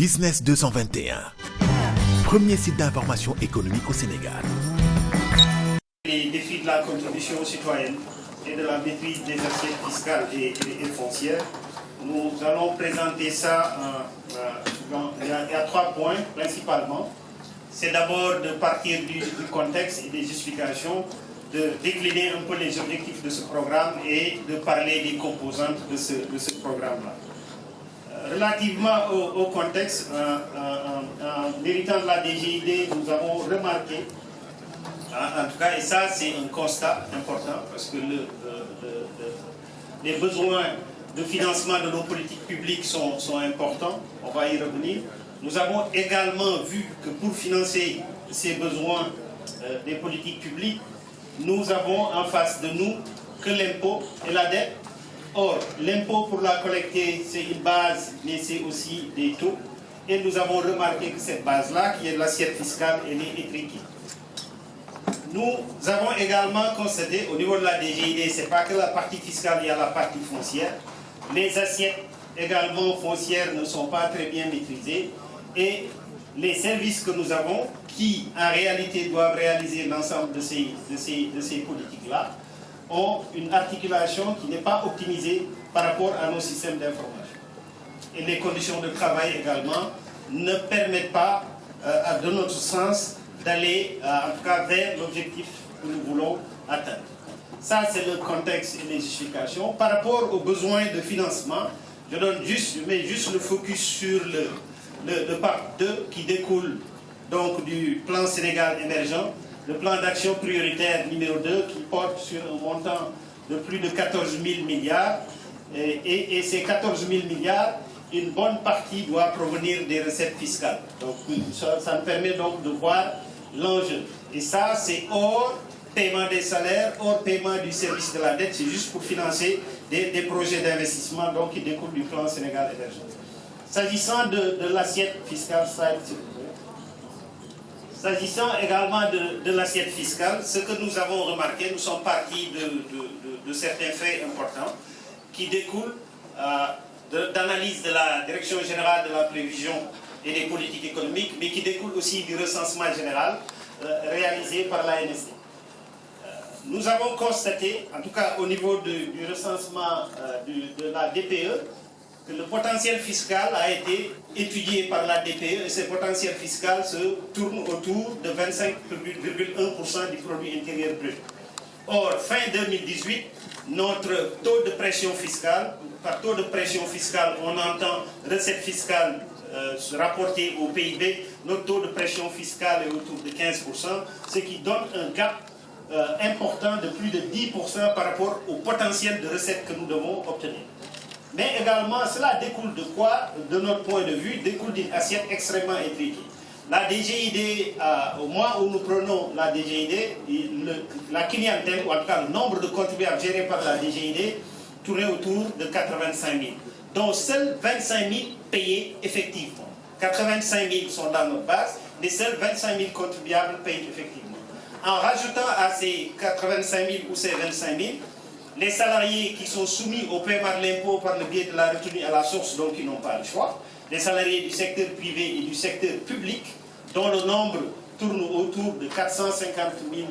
Business 221, premier site d'information économique au Sénégal. Les défis de la contribution citoyenne et de la maîtrise des assiettes fiscales et foncières. Nous allons présenter ça. Il y a 3 points principalement. C'est d'abord de partir du contexte et des justifications, de décliner un peu les objectifs de ce programme et de parler des composantes de ce programme-là. Relativement au contexte, en héritant de la DGID, nous avons remarqué, en tout cas, et ça c'est un constat important, parce que les besoins de financement de nos politiques publiques sont importants, on va y revenir. Nous avons également vu que pour financer ces besoins des politiques publiques, nous avons en face de nous que l'impôt et la dette. Or, l'impôt pour la collecter, c'est une base, mais c'est aussi des taux. Et nous avons remarqué que cette base-là, qui est de l'assiette fiscale, elle est étriquée. Nous avons également constaté, au niveau de la DGID, ce n'est pas que la partie fiscale, il y a la partie foncière. Les assiettes également foncières ne sont pas très bien maîtrisées. Et les services que nous avons, qui en réalité doivent réaliser l'ensemble de ces politiques-là, ont une articulation qui n'est pas optimisée par rapport à nos systèmes d'information. Et les conditions de travail également ne permettent pas, de notre sens, d'aller en tout cas vers l'objectif que nous voulons atteindre. Ça, c'est le contexte et les justifications. Par rapport aux besoins de financement, je mets juste le focus sur le PAP 2 qui découle donc du plan Sénégal émergent, le plan d'action prioritaire numéro 2 qui porte sur un montant de plus de 14 000 milliards. Et ces 14 000 milliards, une bonne partie doit provenir des recettes fiscales. Donc ça nous permet donc de voir l'enjeu. Et ça, c'est hors paiement des salaires, hors paiement du service de la dette. C'est juste pour financer des projets d'investissement donc, qui découlent du plan Sénégal émergent. S'agissant de l'assiette fiscale, s'agissant également de l'assiette fiscale, ce que nous avons remarqué, nous sommes partis de certains faits importants qui découlent d'analyse de la Direction générale de la prévision et des politiques économiques, mais qui découlent aussi du recensement général réalisé par l'ANSD. Nous avons constaté, en tout cas au niveau du recensement de la DPE, que le potentiel fiscal a été étudié par la DPE et ce potentiel fiscal se tourne autour de 25,1% du produit intérieur brut. Or, fin 2018, notre taux de pression fiscale, par taux de pression fiscale, on entend recette fiscale rapportée au PIB, notre taux de pression fiscale est autour de 15%, ce qui donne un gap important de plus de 10% par rapport au potentiel de recettes que nous devons obtenir. Mais également, cela découle de quoi, de notre point de vue, découle d'une assiette extrêmement étriquée. La DGID, au mois où nous prenons la DGID, la clientèle, ou en tout cas le nombre de contribuables gérés par la DGID, tournait autour de 85 000, dont seuls 25 000 payés effectivement. 85 000 sont dans notre base, mais seuls 25 000 contribuables payent effectivement. En rajoutant à ces 85 000 ou ces 25 000, les salariés qui sont soumis au paiement de l'impôt par le biais de la retenue à la source, donc qui n'ont pas le choix, les salariés du secteur privé et du secteur public, dont le nombre tourne autour de 450 000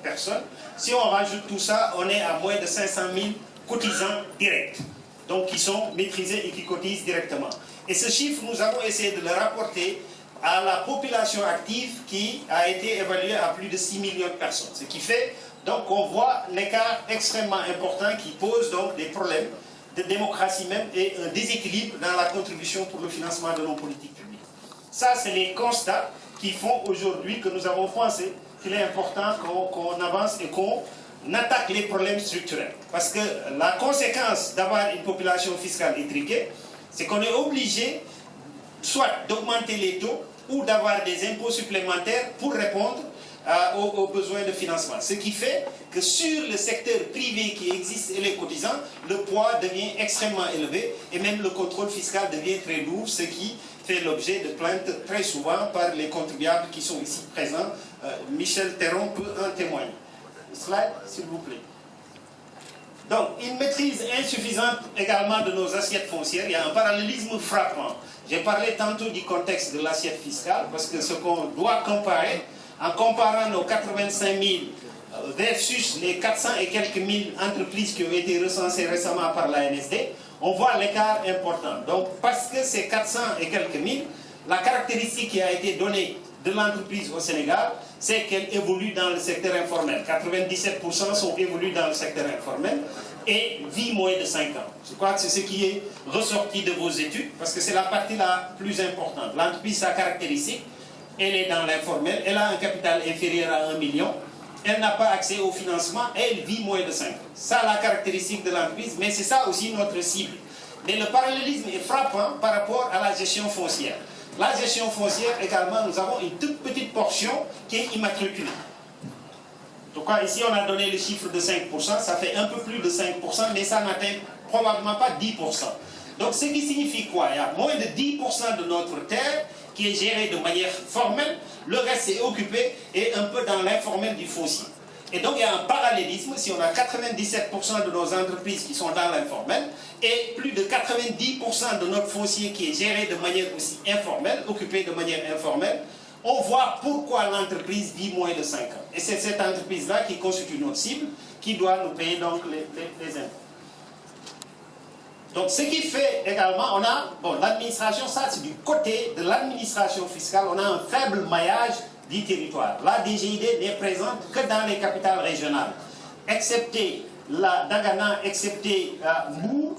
personnes. Si on rajoute tout ça, on est à moins de 500 000 cotisants directs, donc qui sont maîtrisés et qui cotisent directement. Et ce chiffre, nous avons essayé de le rapporter à la population active qui a été évaluée à plus de 6 millions de personnes. Ce qui fait donc qu'on voit l'écart extrêmement important qui pose donc des problèmes de démocratie même et un déséquilibre dans la contribution pour le financement de nos politiques publiques. Ça, c'est les constats qui font aujourd'hui que nous avons pensé qu'il est important qu'on avance et qu'on attaque les problèmes structurels. Parce que la conséquence d'avoir une population fiscale étriquée, c'est qu'on est obligé soit d'augmenter les taux ou d'avoir des impôts supplémentaires pour répondre aux besoins de financement. Ce qui fait que sur le secteur privé qui existe et les cotisants, le poids devient extrêmement élevé et même le contrôle fiscal devient très lourd, ce qui fait l'objet de plaintes très souvent par les contribuables qui sont ici présents. Michel Théron peut en témoigner. Slide, s'il vous plaît. Donc, une maîtrise insuffisante également de nos assiettes foncières. Il y a un parallélisme frappant. J'ai parlé tantôt du contexte de l'assiette fiscale, parce que ce qu'on doit comparer, en comparant nos 85 000 versus les 400 et quelques mille entreprises qui ont été recensées récemment par l'ANSD, on voit l'écart important. Donc, parce que ces 400 et quelques mille, la caractéristique qui a été donnée de l'entreprise au Sénégal, c'est qu'elle évolue dans le secteur informel. 97% sont évolués dans le secteur informel et vit moins de 5 ans. Je crois que c'est ce qui est ressorti de vos études, parce que c'est la partie la plus importante. L'entreprise, sa caractéristique, elle est dans l'informel, elle a un capital inférieur à 1 million, elle n'a pas accès au financement et elle vit moins de 5 ans. Ça, la caractéristique de l'entreprise, mais c'est ça aussi notre cible. Mais le parallélisme est frappant par rapport à la gestion foncière. La gestion foncière, également, nous avons une toute petite portion qui est immatriculée. Donc, ici, on a donné le chiffre de 5%, ça fait un peu plus de 5%, mais ça n'atteint probablement pas 10%. Donc, ce qui signifie quoi? Il y a moins de 10% de notre terre qui est gérée de manière formelle, le reste est occupé et un peu dans l'informel du foncier. Et donc, il y a un parallélisme. Si on a 97% de nos entreprises qui sont dans l'informel et plus de 90% de notre foncier qui est géré de manière aussi informelle, occupé de manière informelle, on voit pourquoi l'entreprise vit moins de 5 ans. Et c'est cette entreprise-là qui constitue notre cible, qui doit nous payer donc les impôts. Donc, ce qui fait également, on a, bon, l'administration, ça c'est du côté de l'administration fiscale, on a un faible maillage du territoire. La DGID n'est présente que dans les capitales régionales, excepté la Dagana, excepté Mbour,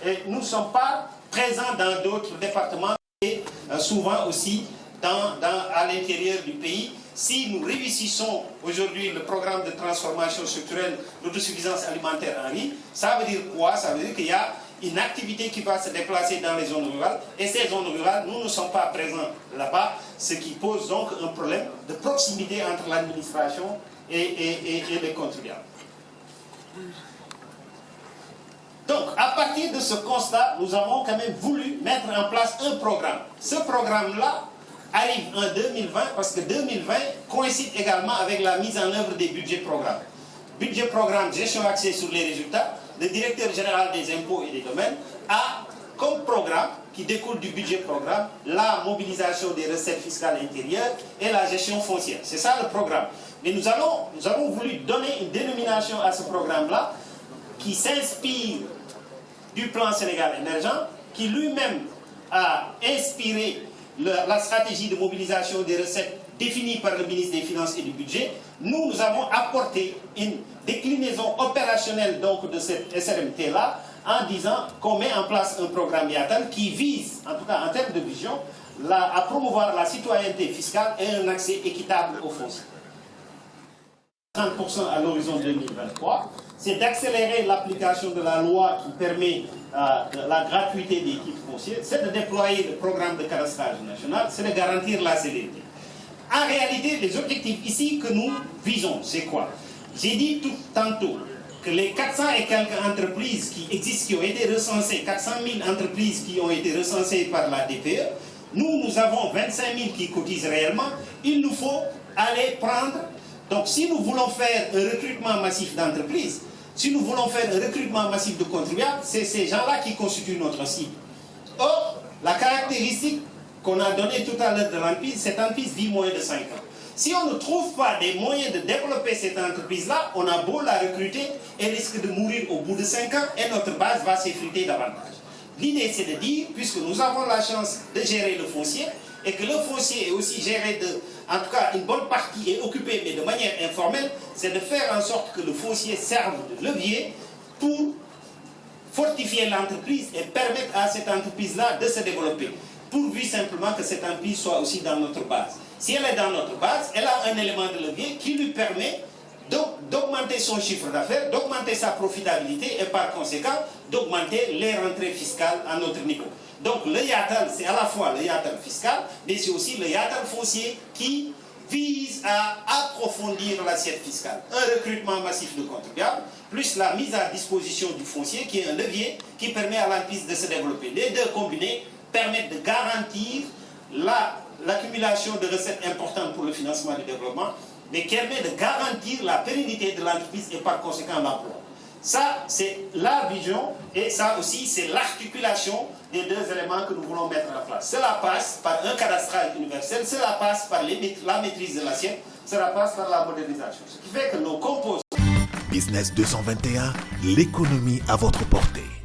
et nous ne sommes pas présents dans d'autres départements et souvent aussi à l'intérieur du pays. Si nous réussissons aujourd'hui le programme de transformation structurelle d'autosuffisance alimentaire en riz, ça veut dire quoi? Ça veut dire qu'il y a une activité qui va se déplacer dans les zones rurales, et ces zones rurales, nous ne sommes pas présents là-bas, ce qui pose donc un problème de proximité entre l'administration et les contribuables. Donc, à partir de ce constat, nous avons quand même voulu mettre en place un programme. Ce programme-là arrive en 2020, parce que 2020 coïncide également avec la mise en œuvre des budgets programmes. Budget programme, gestion axée sur les résultats. Le directeur général des impôts et des domaines a comme programme, qui découle du budget programme, la mobilisation des recettes fiscales intérieures et la gestion foncière. C'est ça le programme. Mais nous avons voulu donner une dénomination à ce programme-là qui s'inspire du plan Sénégal émergent, qui lui-même a inspiré la stratégie de mobilisation des recettes définie par le ministre des Finances et du Budget. Nous avons apporté une déclinaison opérationnelle donc de cette SRMT-là en disant qu'on met en place un programme YATAL qui vise, en tout cas en termes de vision, à promouvoir la citoyenneté fiscale et un accès équitable aux fonciers. 30% à l'horizon 2023, c'est d'accélérer l'application de la loi qui permet la gratuité des titres fonciers, c'est de déployer le programme de cadastrage national, c'est de garantir la célérité. En réalité, les objectifs ici que nous visons, c'est quoi? J'ai dit tantôt que les 400 et quelques entreprises qui existent, qui ont été recensées, 400 000 entreprises qui ont été recensées par la DPE, nous avons 25 000 qui cotisent réellement, il nous faut aller prendre. Donc si nous voulons faire un recrutement massif d'entreprises, si nous voulons faire un recrutement massif de contribuables, c'est ces gens-là qui constituent notre cible. Or, la caractéristique qu'on a donnée tout à l'heure de l'entreprise, cette entreprise vit moins de 5 ans. Si on ne trouve pas des moyens de développer cette entreprise-là, on a beau la recruter, elle risque de mourir au bout de 5 ans et notre base va s'effriter davantage. L'idée, c'est de dire, puisque nous avons la chance de gérer le foncier, et que le foncier est aussi géré en tout cas une bonne partie est occupée, mais de manière informelle, c'est de faire en sorte que le foncier serve de levier pour fortifier l'entreprise et permettre à cette entreprise-là de se développer, pourvu simplement que cette entreprise soit aussi dans notre base. Si elle est dans notre base, elle a un élément de levier qui lui permet d'augmenter son chiffre d'affaires, d'augmenter sa profitabilité et par conséquent d'augmenter les rentrées fiscales à notre niveau. Donc le YATAL, c'est à la fois le YATAL fiscal, mais c'est aussi le YATAL foncier qui vise à approfondir l'assiette fiscale. Un recrutement massif de contribuables, plus la mise à disposition du foncier qui est un levier qui permet à l'entreprise de se développer. Les deux combinés permettent de garantir l'accumulation de recettes importantes pour le financement du développement, mais qui permet de garantir la pérennité de l'entreprise et par conséquent l'emploi. Ça, c'est la vision et ça aussi, c'est l'articulation des deux éléments que nous voulons mettre en place. Cela passe par un cadastrage universel, cela passe par la maîtrise de l'assiette, cela passe par la modernisation. Ce qui fait que nos composants... Business 221, l'économie à votre portée.